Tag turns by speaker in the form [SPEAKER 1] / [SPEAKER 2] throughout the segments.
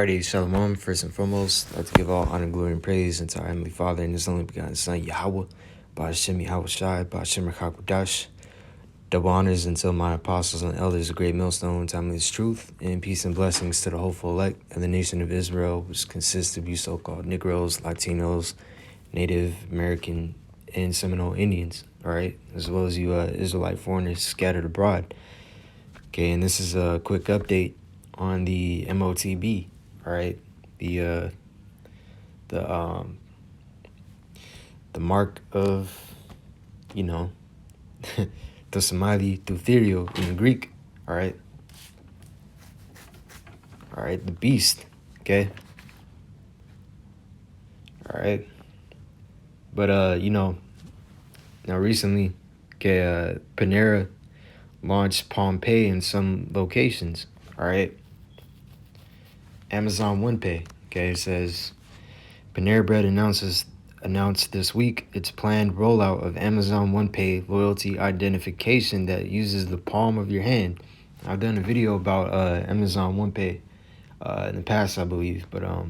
[SPEAKER 1] Alrighty, Shalom. First and foremost, I'd like to give all honor, glory, and praise unto our Heavenly Father and His only begotten Son, Yahweh, Ba'ashem Yahweh Shai, Ba'ashem Rakakwadash. Double honors until my apostles and elders, a great millstone, timeless truth, and peace and blessings to the hopeful elect of the nation of Israel, which consists of you so-called Negroes, Latinos, Native American, and Seminole Indians, all right, as well as you Israelite foreigners scattered abroad. Okay, and this is a quick update on the MOTB. All right, the mark of, the Somali Thutherio in the Greek. All right, the beast. Okay, all right, but now recently, okay, Panera launched Palm Pay in some locations. All right. Amazon One Pay, okay, it says Panera Bread announced this week its planned rollout of Amazon One Pay loyalty identification that uses the palm of your hand. I've done a video about Amazon One Pay in the past, I believe, but it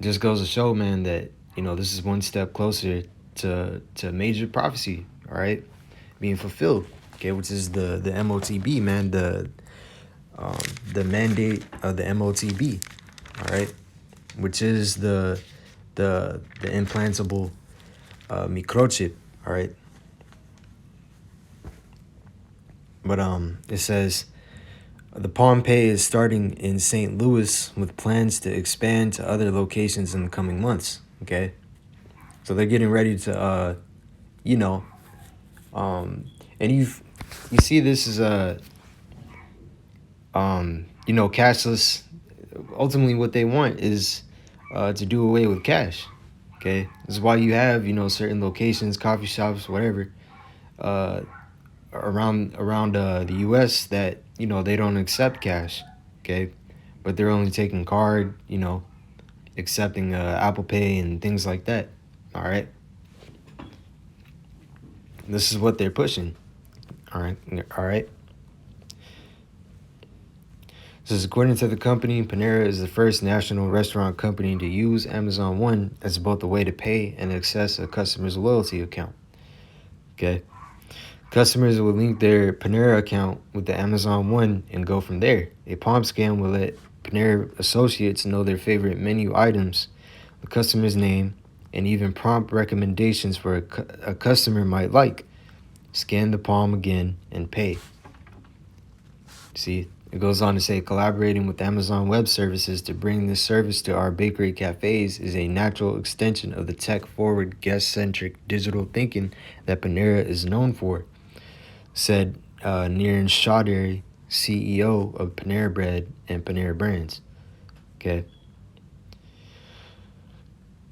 [SPEAKER 1] just goes to show, man, that this is one step closer to major prophecy, all right, being fulfilled, okay, which is the MOTB, man, the mandate of the MOTB, all right, which is the implantable microchip, all right. But it says the Palm Pay is starting in St. Louis with plans to expand to other locations in the coming months. Okay, so they're getting ready to and you see this is cashless. Ultimately, what they want is to do away with cash. Okay, this is why you have certain locations, coffee shops, whatever, around the U.S. that they don't accept cash. Okay, but they're only taking card. Accepting Apple Pay and things like that. All right, this is what they're pushing. All right. This is according to the company. Panera is the first national restaurant company to use Amazon One as both a way to pay and access a customer's loyalty account. Okay. Customers will link their Panera account with the Amazon One and go from there. A palm scan will let Panera associates know their favorite menu items, the customer's name, and even prompt recommendations for a customer might like. Scan the palm again and pay. See? It goes on to say, collaborating with Amazon Web Services to bring this service to our bakery cafes is a natural extension of the tech-forward, guest-centric digital thinking that Panera is known for, said Niran Chaudhary, CEO of Panera Bread and Panera Brands. Okay.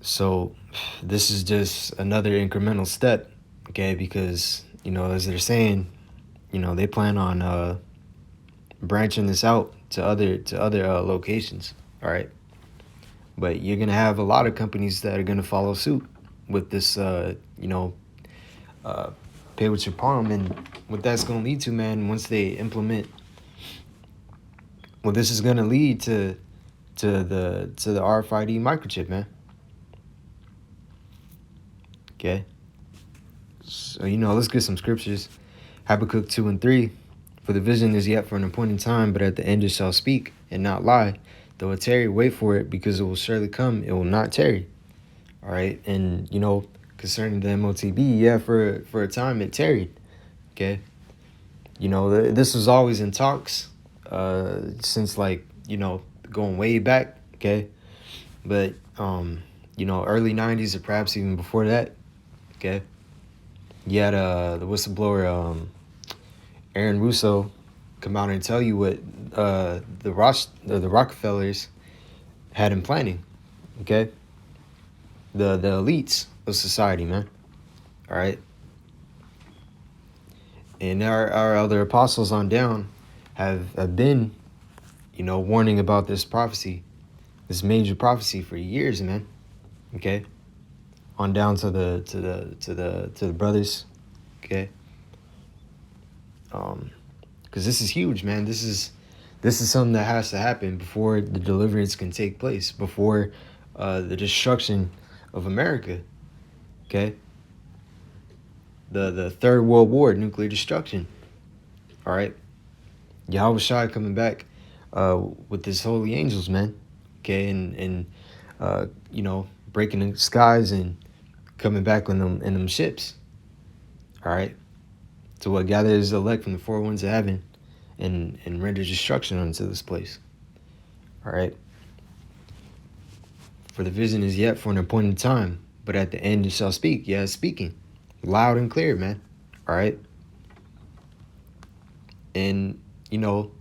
[SPEAKER 1] So this is just another incremental step, okay, because, as they're saying, they plan on branching this out to other locations, all right, but you're gonna have a lot of companies that are gonna follow suit with this pay with your palm. And what that's gonna lead to, man, once they implement, this is gonna lead to the RFID microchip, man. Okay, so let's get some scriptures. Habakkuk 2:3. For the vision is yet for an appointed time, but at the end it shall speak and not lie. Though it tarry, wait for it, because it will surely come. It will not tarry. All right. And, concerning the MOTB, yeah, for a time it tarried. Okay. This was always in talks since, going way back. Okay. But, early 90s or perhaps even before that. Okay. You had the whistleblower, Aaron Russo, come out and tell you what the Rockefellers had in planning, okay? The elites of society, man. All right. And our other apostles on down have been, warning about this prophecy, this major prophecy for years, man. Okay. On down to the brothers, okay. Because this is huge, man. This This is something that has to happen before the deliverance can take place, before the destruction of America. Okay, the Third World War, nuclear destruction. All right, Yahweh Shai coming back with his holy angels, man. Okay, and breaking the skies and coming back on them in them ships. All right, to what gathers the elect from the four winds of heaven and render destruction unto this place. All right. For the vision is yet for an appointed time, but at the end it shall speak. Yeah, it's speaking loud and clear, man. All right. And, you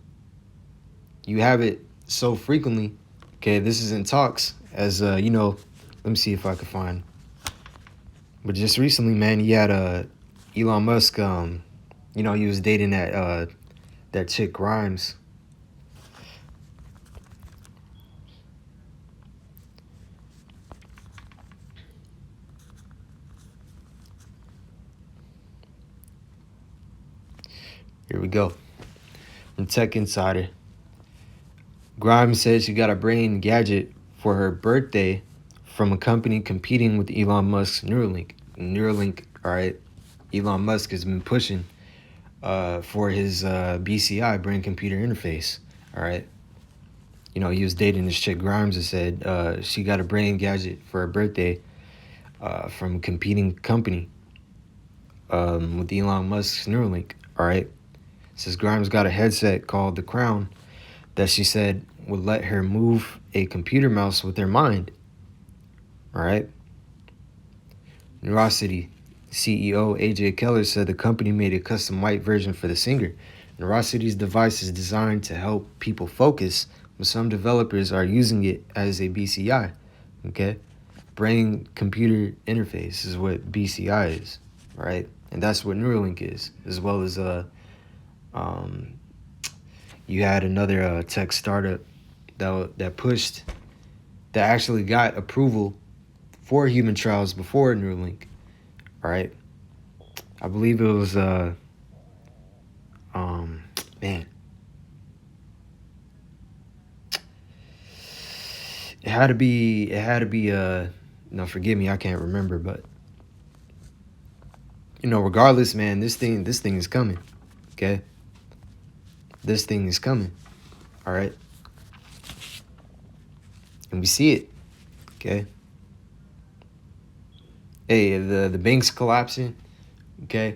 [SPEAKER 1] have it so frequently. Okay, this is in talks as, let me see if I can find. But just recently, man, he had Elon Musk, he was dating that chick Grimes. Here we go. From Tech Insider. Grimes says she got a brain gadget for her birthday from a company competing with Elon Musk's Neuralink. Neuralink, all right. Elon Musk has been pushing for his BCI, brain computer interface, all right. He was dating this chick Grimes and said she got a brain gadget for her birthday from a competing company with Elon Musk's Neuralink, all right. Says Grimes got a headset called the Crown that she said would let her move a computer mouse with her mind. All right. Neurosity CEO AJ Keller said the company made a custom white version for the singer. Neurosity's device is designed to help people focus, but some developers are using it as a BCI. Okay. Brain computer interface is what BCI is. All right. And that's what Neuralink is, as well as you had another tech startup that actually got approval for human trials before Neuralink. All right, I believe it was man, it had to be no, forgive me, I can't remember, but regardless, man, this thing is coming. Okay. This thing is coming, all right? And we see it, okay? Hey, the bank's collapsing, okay?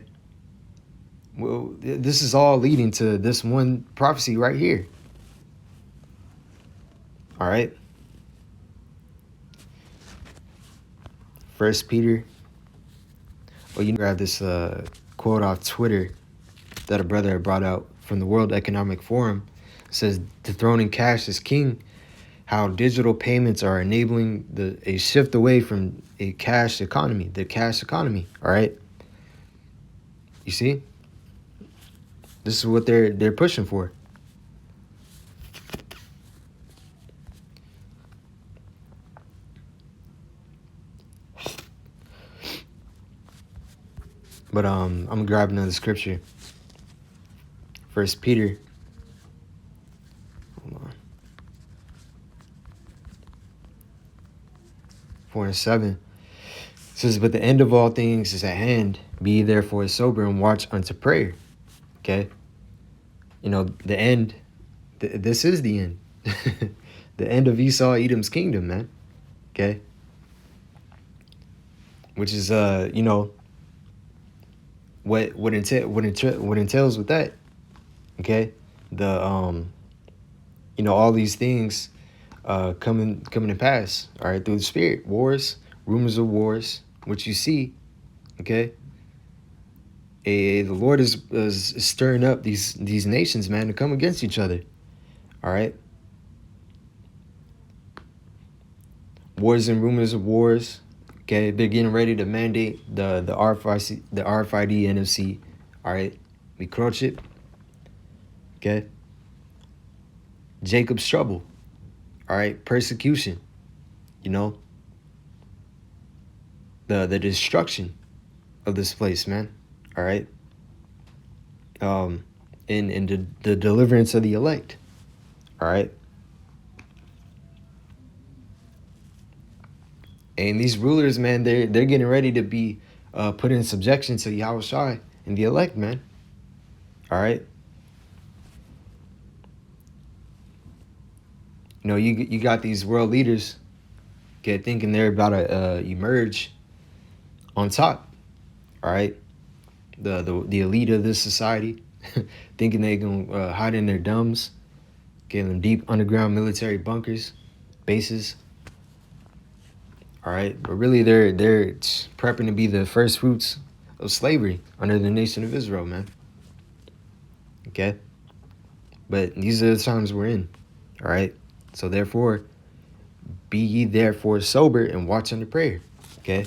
[SPEAKER 1] Well, this is all leading to this one prophecy right here, all right? 1 Peter. Well, grab this quote off Twitter that a brother had brought out from the World Economic Forum. It says, dethroning cash as king, how digital payments are enabling a shift away from the cash economy, all right? You see? This is what they're pushing for. But I'm gonna grab another scripture. 1 Peter. Hold on. 4:7. It says, but the end of all things is at hand. Be ye therefore sober and watch unto prayer. Okay? The end. This is the end. The end of Esau, Edom's kingdom, man. Okay? Which is, what entails with that. Okay? All these things coming to pass, all right, through the spirit. Wars, rumors of wars, which you see, okay? The Lord is stirring up these nations, man, to come against each other, all right? Wars and rumors of wars, okay? They're getting ready to mandate the RFID, NFC, all right? Microchip, okay? Jacob's trouble, all right? Persecution, the destruction of this place, man, all right? And the deliverance of the elect, All right. And these rulers, man, they're getting ready to be put in subjection to Yahweh Shai and the elect, man. All right. You know, you got these world leaders get thinking they're about to emerge on top. All right. The elite of this society thinking they can hide in their dumbs, get them deep underground military bunkers, bases. All right, but really they're prepping to be the first fruits of slavery under the nation of Israel, man. Okay, but these are the times we're in. All right, so therefore, be ye therefore sober and watch under prayer. Okay.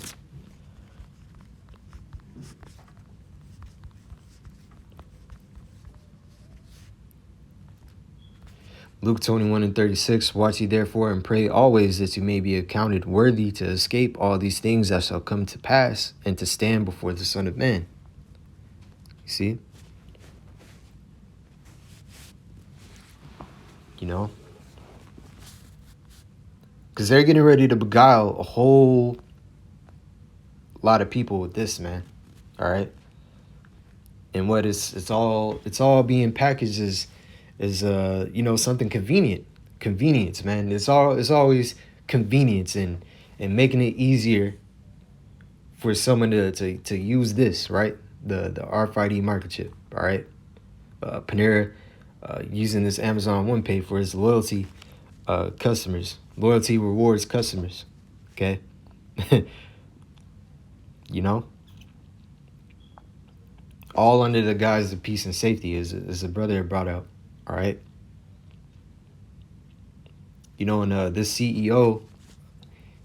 [SPEAKER 1] Luke 21:36, watch ye therefore and pray always that you may be accounted worthy to escape all these things that shall come to pass and to stand before the Son of Man. You see? You know? Because they're getting ready to beguile a whole lot of people with this, man. All right? And what it's all being packaged as something convenience, man. It's always convenience and making it easier for someone to use this, right? The RFID microchip, all right? Panera using this Amazon One Pay for its loyalty customers, loyalty rewards customers, okay? You know, all under the guise of peace and safety, as a brother brought out, all right? You know, and this CEO,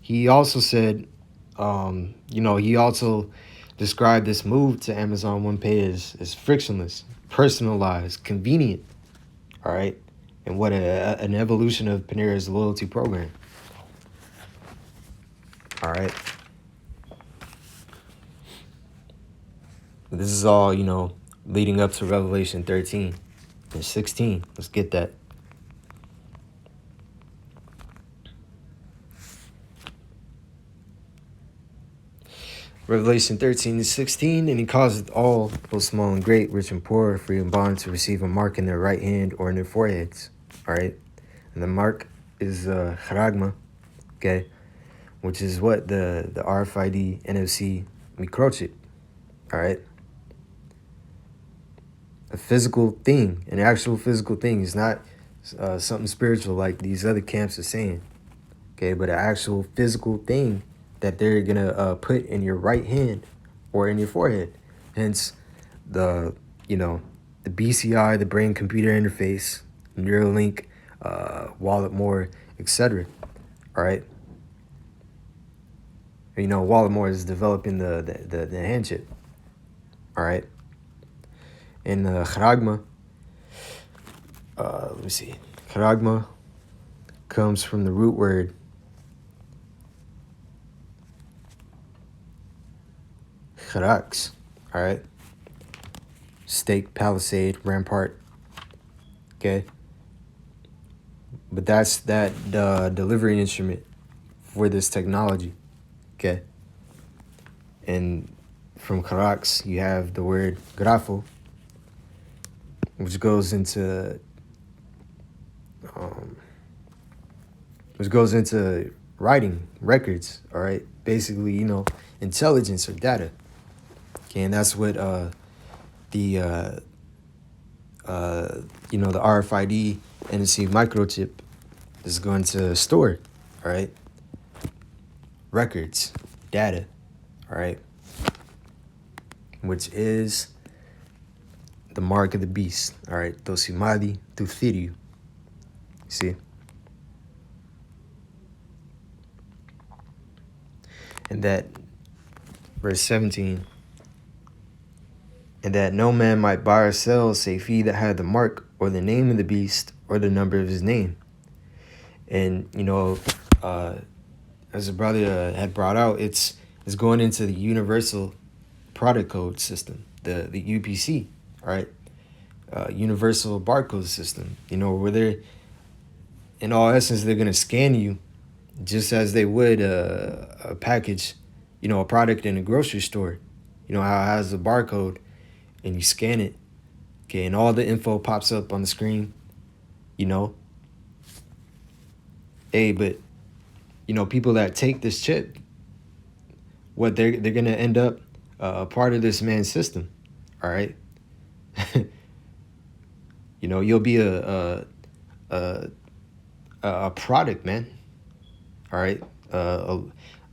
[SPEAKER 1] he also said, he also described this move to Amazon One Pay as frictionless, personalized, convenient, all right? And what an evolution of Panera's loyalty program, all right? This is all, leading up to Revelation 13 and 16. Let's get that. Revelation 13 and 16, and he causeth all, both small and great, rich and poor, free and bond, to receive a mark in their right hand or in their foreheads. All right? And the mark is charagma, okay? Which is what? The RFID NFC microchip. All right? A physical thing, an actual physical thing. It's not something spiritual like these other camps are saying, okay? But an actual physical thing that they're going to put in your right hand or in your forehead. Hence, the BCI, the brain computer interface, Neuralink, Wallet More, etc. All right. Wallet More is developing the hand chip. All right. And Charagma, let me see. Charagma comes from the root word Charax, all right? Stake, palisade, rampart, okay? But that's the delivery instrument for this technology, okay? And from Charax, you have the word grafo, which goes into writing records, all right? Basically, intelligence or data. Okay, and that's what the RFID NFC microchip is going to store, all right? Records, data, all right? Which is the mark of the beast, all right? Tosimadi Tuthiriu. See? And that, verse 17, and that no man might buy or sell save he that had the mark or the name of the beast or the number of his name. And, as a brother had brought out, it's going into the universal product code system, the UPC, all right? Universal barcode system, where in all essence, they're gonna scan you just as they would a package, a product in a grocery store. You know how it has a barcode and you scan it, okay, and all the info pops up on the screen, you know. Hey, but people that take this chip, what they're gonna end up a part of this man's system, all right. You'll be a a product, man. All right, a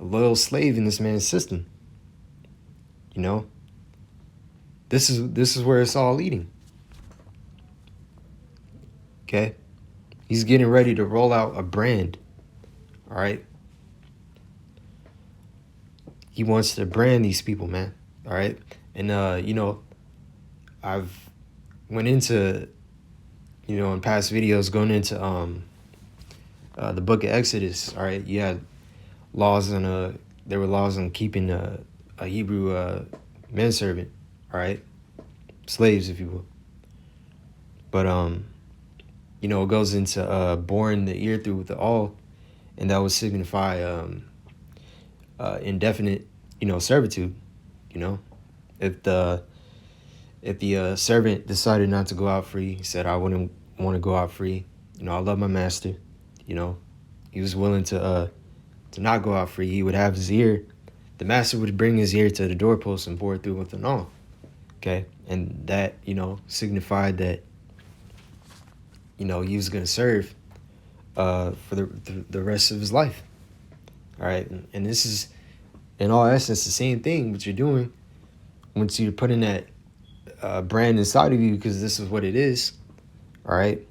[SPEAKER 1] loyal slave in this man's system. This is where it's all leading. Okay, he's getting ready to roll out a brand. All right, he wants to brand these people, man. All right, and I've went into in past videos going into the book of Exodus. All right, you had laws on there were laws on keeping a Hebrew manservant, all right, slaves, if you will. But it goes into boring the ear through with the awl, and that would signify indefinite, servitude. If the servant decided not to go out free, he said, I wouldn't want to go out free. I love my master. He was willing to not go out free. He would have his ear. The master would bring his ear to the doorpost and bore through with an awl. Okay, and that signified that he was going to serve for the rest of his life. All right, and this is in all essence the same thing what you're doing once you're putting that brand inside of you, because this is what it is. All right,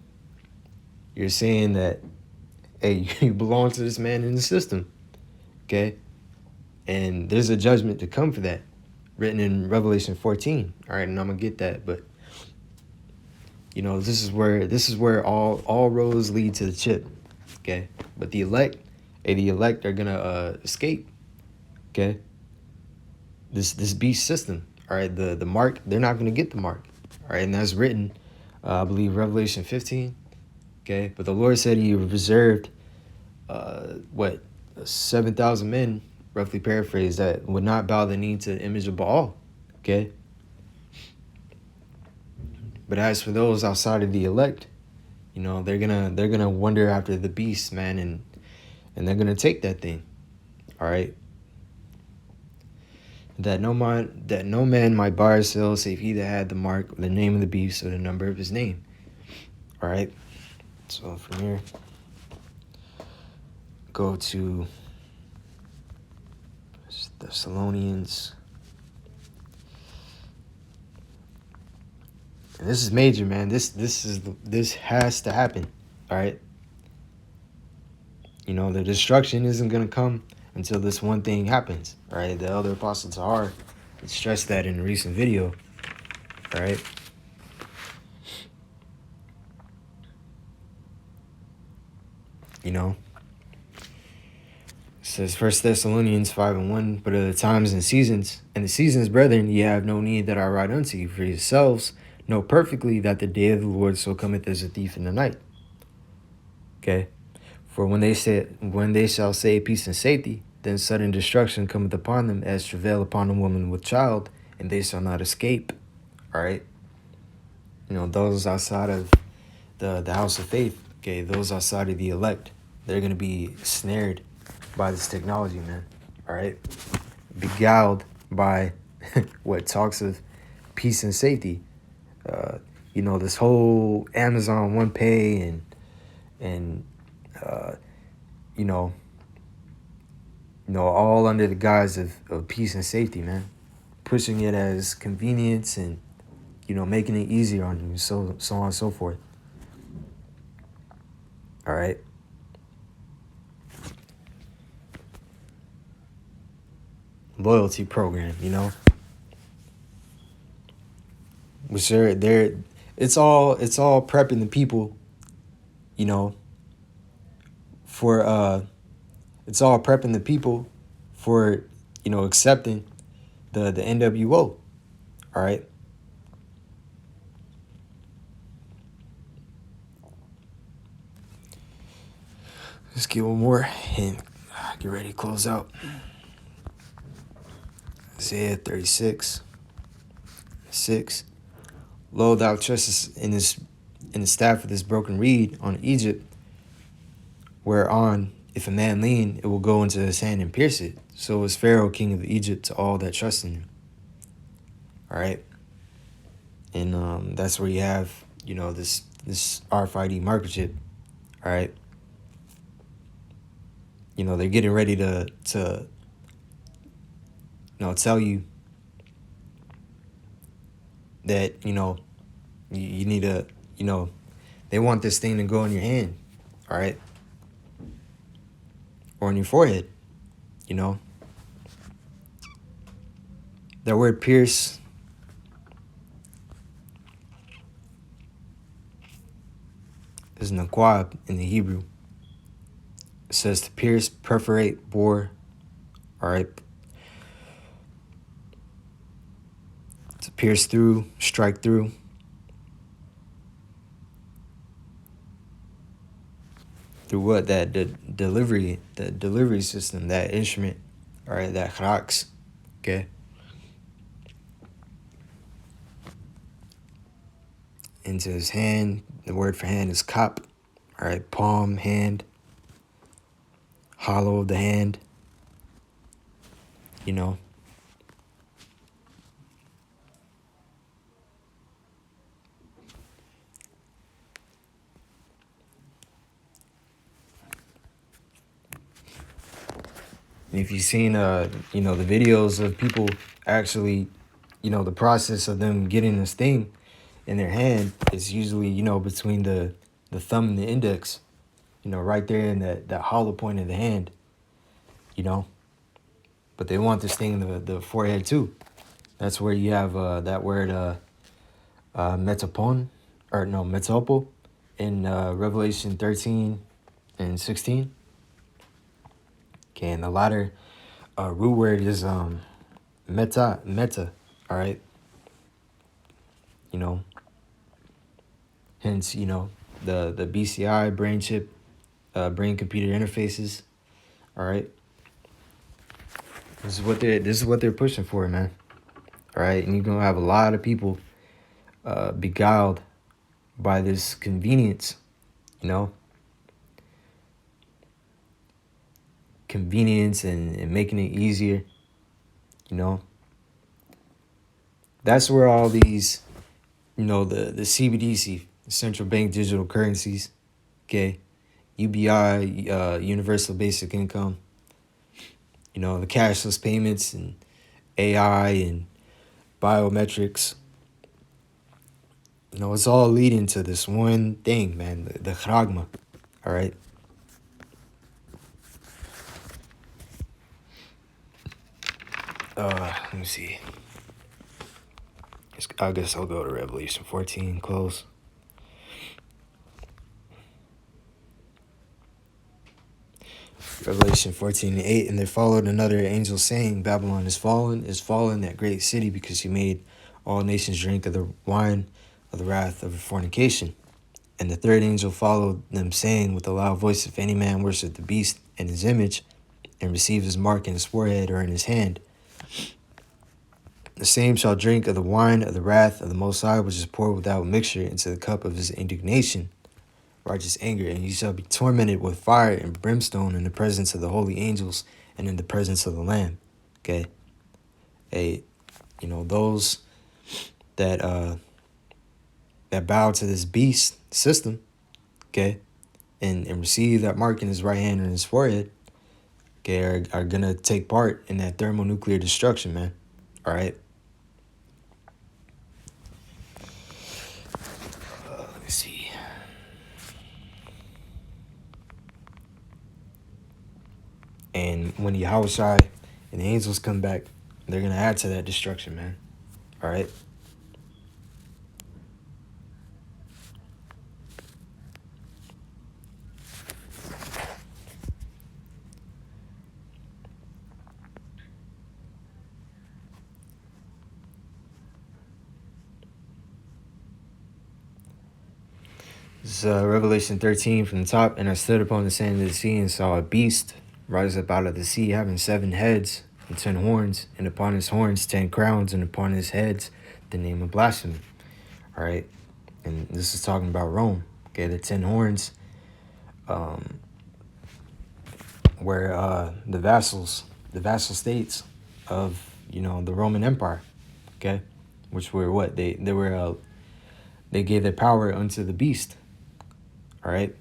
[SPEAKER 1] you're saying that, hey, you belong to this man in the system. Okay, and there's a judgment to come for that, written in Revelation 14. All right, and I'm gonna get that, but this is where all roads lead to the chip. Okay, but the elect are gonna escape. Okay, this beast system. All right, the mark, they're not gonna get the mark. All right, and that's written, I believe, Revelation 15. Okay, but the Lord said He reserved 7,000 men, roughly paraphrased, that would not bow the knee to the image of Baal. Okay, but as for those outside of the elect, they're gonna wander after the beast, man, and they're gonna take that thing. All right. That no man might buy or sell save he that had the mark, the name of the beast, or the number of his name. All right. So from here, go to Thessalonians. And this is major, man. This has to happen. All right. The destruction isn't gonna come until this one thing happens. All right. The elder apostle Tahar stressed that in a recent video. All right. It says 1 Thessalonians 5:1, but of the times and the seasons, brethren, ye have no need that I write unto you, for yourselves know perfectly that the day of the Lord so cometh as a thief in the night. Okay. For when they shall say peace and safety, then sudden destruction cometh upon them as travail upon a woman with child, and they shall not escape. All right. Those outside of the house of faith, okay, those outside of the elect, they're going to be snared by this technology, man. All right. Beguiled by what talks of peace and safety. This whole Amazon One Pay and all under the guise of peace and safety, man. Pushing it as convenience and, making it easier on you, so on and so forth. All right. Loyalty program, which they're it's all prepping the people, for it's all prepping the people for accepting the NWO. All right. Let's get one more and get ready to close out. Isaiah 36:6. Lo, thou trustest in the staff of this broken reed on Egypt, whereon if a man lean, it will go into his hand and pierce it. So was Pharaoh, king of Egypt, to all that trust in him. All right. And that's where you have, this RFID microchip. All right. They're getting ready to tell you that, you need to, they want this thing to go in your hand. All right. Or on your forehead, That word pierce is naquab in the Hebrew. It says to pierce, perforate, bore. All right. To pierce through, strike through. Through what? The delivery system, that instrument. All right, that charax. Okay. Into his hand. The word for hand is kap. All right, palm, hand. Hollow of the hand. And if you've seen, the videos of people actually, the process of them getting this thing in their hand is usually, between the thumb and the index, right there in that hollow point of the hand, But they want this thing in the forehead too. That's where you have that word metapon, or no, metopo, in Revelation 13:16. Okay, and the latter root word is meta, all right? Hence, the BCI, brain chip, brain computer interfaces, all right? This is what they're pushing for, man. All right, and you're gonna have a lot of people beguiled by this convenience, convenience and making it easier, That's where all these, the CBDC, central bank digital currencies, okay, UBI, universal basic income, the cashless payments and AI and biometrics, it's all leading to this one thing, man, the chragma, all right? Let me see. I guess I'll go to Revelation 14, close. Revelation 14:8, and there followed another angel saying, Babylon is fallen, that great city, because she made all nations drink of the wine of the wrath of her fornication. And the third angel followed them, saying with a loud voice, if any man worship the beast and his image, and receive his mark in his forehead or in his hand, the same shall drink of the wine of the wrath of the Most High, which is poured without mixture into the cup of his indignation, righteous anger, and he shall be tormented with fire and brimstone in the presence of the holy angels and in the presence of the Lamb. Okay, those that bow to this beast system, okay, and receive that mark in his right hand and his forehead, okay, are gonna take part in that thermonuclear destruction, man. All right. Let me see. And when Yahushua and the angels come back, they're going to add to that destruction, man. All right? It's Revelation 13 from the top. And I stood upon the sand of the sea and saw a beast rise up out of the sea, having 7 heads and 10 horns, and upon his horns 10 crowns, and upon his heads the name of blasphemy. All right. And this is talking about Rome. Okay, the 10 horns were the vassal states of, the Roman Empire. Okay, which were what? They gave their power unto the beast. All right.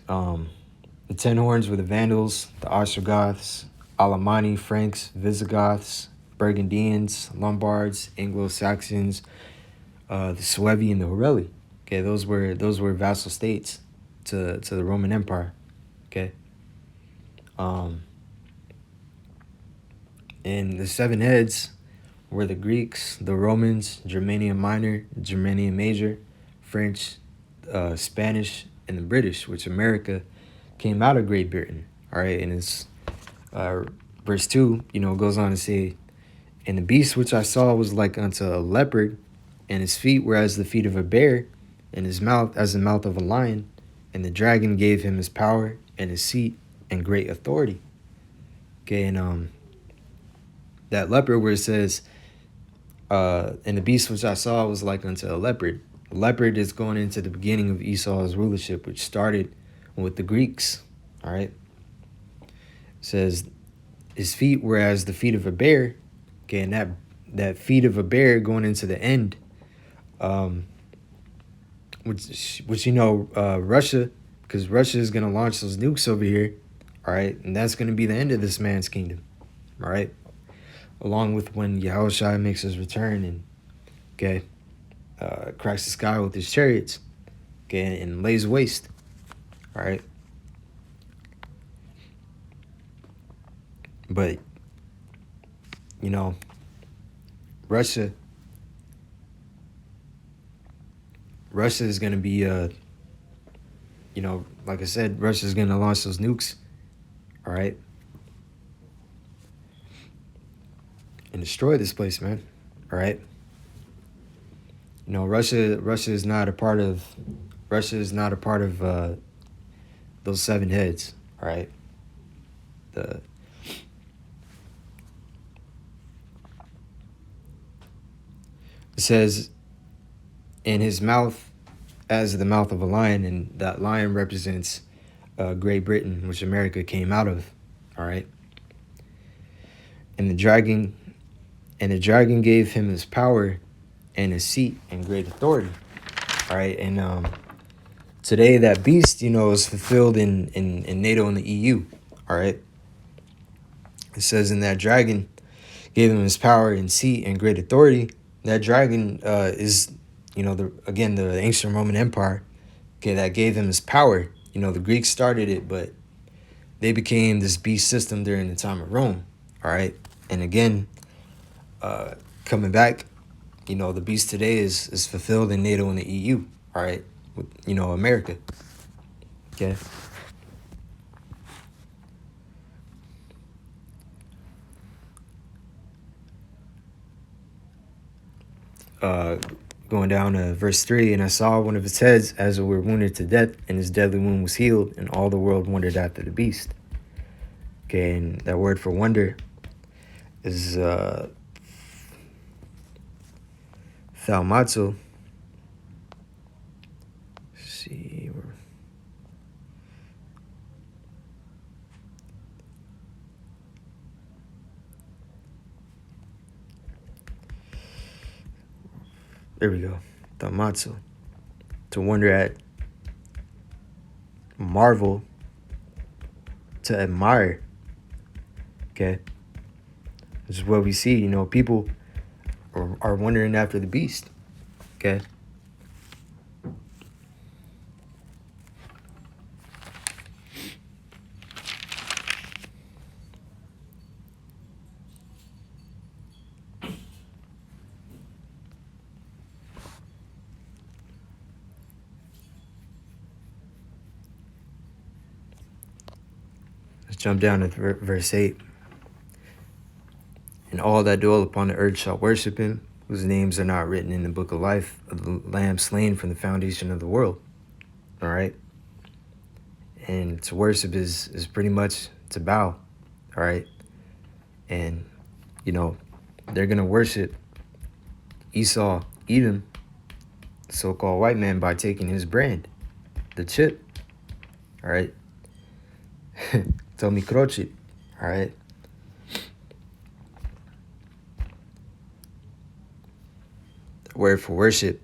[SPEAKER 1] The 10 horns were the Vandals, the Ostrogoths, Alemanni, Franks, Visigoths, Burgundians, Lombards, Anglo-Saxons, the Suevi, and the Horelli. Okay, those were vassal states to the Roman Empire. Okay. And the 7 heads were the Greeks, the Romans, Germania Minor, Germania Major, French, Spanish, and the British, which America came out of Great Britain. All right, and it's verse 2, goes on to say, and the beast which I saw was like unto a leopard, and his feet were as the feet of a bear, and his mouth as the mouth of a lion. And the dragon gave him his power and his seat and great authority. Okay, and that leopard where it says, and the beast which I saw was like unto a leopard. The leopard is going into the beginning of Esau's rulership, which started with the Greeks. All right. It says his feet were as the feet of a bear. Okay, and that feet of a bear going into the end, which Russia, because Russia is gonna launch those nukes over here. All right, and that's gonna be the end of this man's kingdom. All right, along with when Yahushua makes his return and cracks the sky with his chariots, okay, and lays waste. All right, but Russia is going to be, like I said, Russia is going to launch those nukes, all right, and destroy this place, man, all right. Russia is not a part of those 7 heads, all right. It says, in his mouth as the mouth of a lion, and that lion represents Great Britain, which America came out of. All right. And the dragon gave him his power and his seat and great authority. All right. And today that beast, is fulfilled in NATO and the EU. All right. It says, in that dragon gave him his power and seat and great authority. That dragon is, the ancient Roman Empire, okay, that gave him his power. The Greeks started it, but they became this beast system during the time of Rome, all right? And again, coming back, the beast today is fulfilled in NATO and the EU, all right? With, America, okay? Going down to verse 3, and I saw one of his heads as it were wounded to death, and his deadly wound was healed, and all the world wondered after the beast. Okay, and that word for wonder is thaumazo. Let's see. There we go. Thaumazo. To wonder at, marvel, to admire. Okay. This is what we see. People are wondering after the beast. Okay. Let's jump down to verse 8. And all that dwell upon the earth shall worship him, whose names are not written in the book of life of the Lamb slain from the foundation of the world. All right. And to worship is pretty much to bow. All right. And, they're going to worship Esau, Edom, the so-called white man, by taking his brand, the chip. All right. Tomi Croce. All right. The word for worship.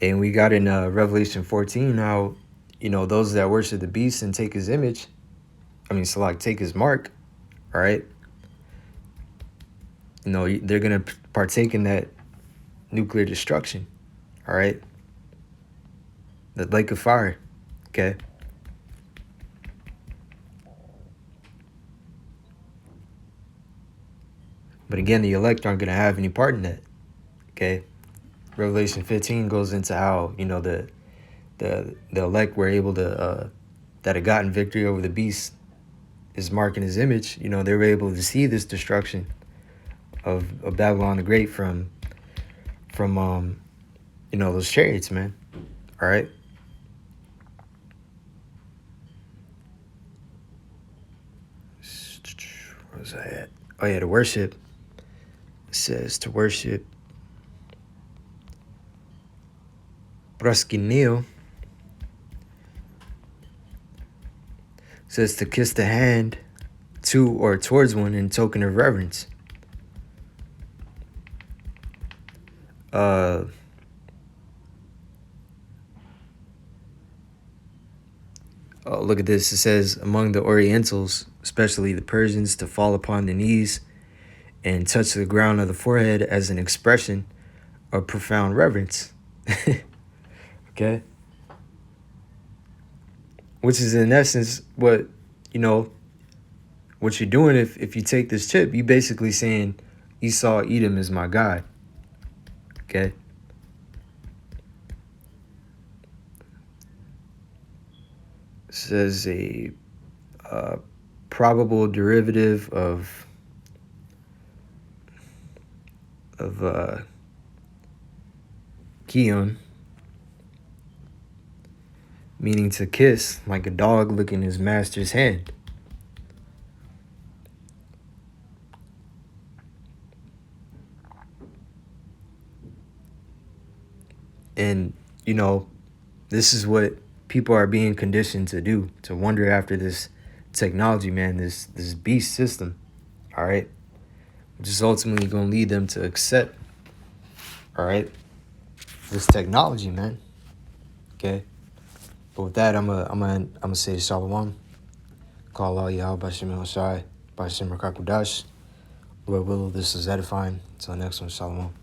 [SPEAKER 1] And we got in Revelation 14 how, those that worship the beast and take his image, take his mark, all right? They're going to partake in that nuclear destruction, all right? The lake of fire, okay? But again, the elect aren't going to have any part in that, okay? Revelation 15 goes into how, the elect were able to, that had gotten victory over the beast, his mark and his image, they were able to see this destruction of Babylon the Great from those chariots, man. All right. Where was I at? Oh yeah, to worship. It says to worship. Proskineo says to kiss the hand to or towards one in token of reverence. Look at this. It says among the Orientals, especially the Persians, to fall upon the knees and touch the ground of the forehead as an expression of profound reverence. Okay? Which is in essence what you're doing if you take this chip. You basically saying Esau, Edom is my God. Okay? It says a probable derivative of Kion, meaning to kiss, like a dog licking his master's hand. And, this is what people are being conditioned to do, to wonder after this technology, man, this beast system, all right? Which is ultimately going to lead them to accept, all right, this technology, man, okay? But with that, I'm gonna say Shalom. Call all y'all, Bashim El Shai, Bashim Rakakudash. Lord willow, this is edifying. Until next one, Shalom.